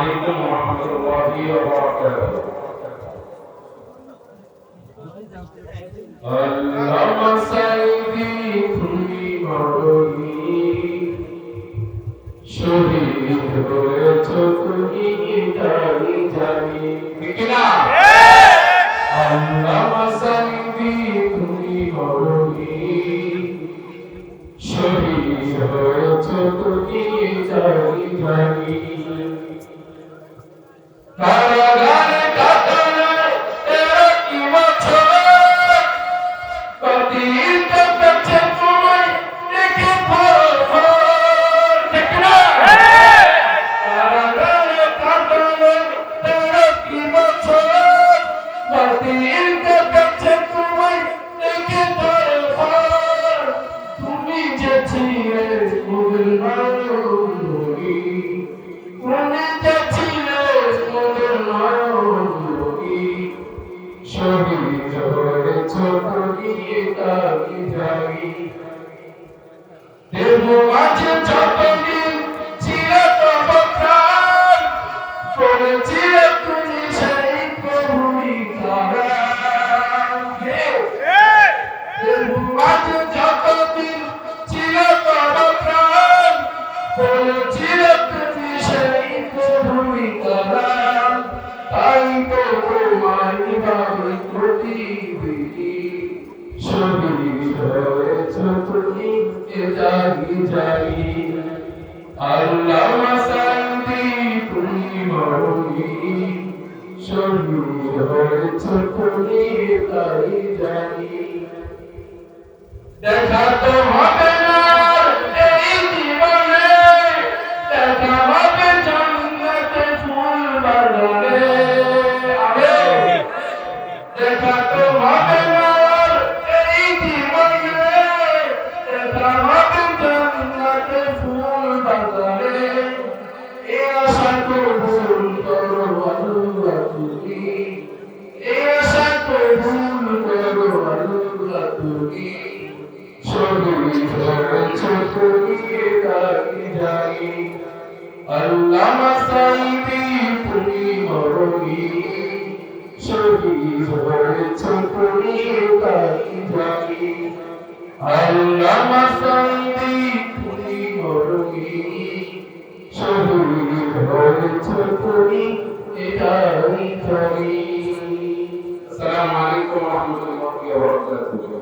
عليكم ورحمة الله وبركاته اللهم سيدي كل مرضي শহীদ হয়েছ তুমি জানি জানি কিনা আল্লাহ সাইদি তুমি মরণি শহীদ হয়েছ তুমি জানি জানি কারাগারে কাটালে তেরা কি বছর কদিন কাটছে তোমায় দেখে শহীদ হয়েছ তুমি জানি জানি দেব মাঝে যতদিন ছিল তব প্রাণ করেছিল তুমি সেই ভূমিকা দেব মাঝে যতদিন ছিল তব প্রাণ করেছিল তুমি সেই ভূমিকা তাই তো তোমায় ভাবে প্রতিবেদী শহীদ হয়েছ তুমি জানি জানি আল্লাহ সাইদি তুমি মরণি শহীদ হয়েছ তুমি তাই জানি দেখা তো হবে না এই জীবনে দেখা হবে জান্নাতে ফুল বাগানে দেখা তো হবে না এই জীবনে দেখা হবে জান্নাতে ফুল বাগানে এ আশা কবুল করো আল্লাহ তুমি এ আশা কবুল করো আল্লাহ তুমি শহীদ হয়েছ তুমি জানি জানি আল্লাহ সাইদি তুমি মরণি শহীদ হয়েছ তুমি জানি জানি আল্লাহ সাইদি তুমি মরণি শহীদ হয়েছ তুমি জানি জানি আসসালামু আলাইকুম ওয়া রাহমাতুল্লাহ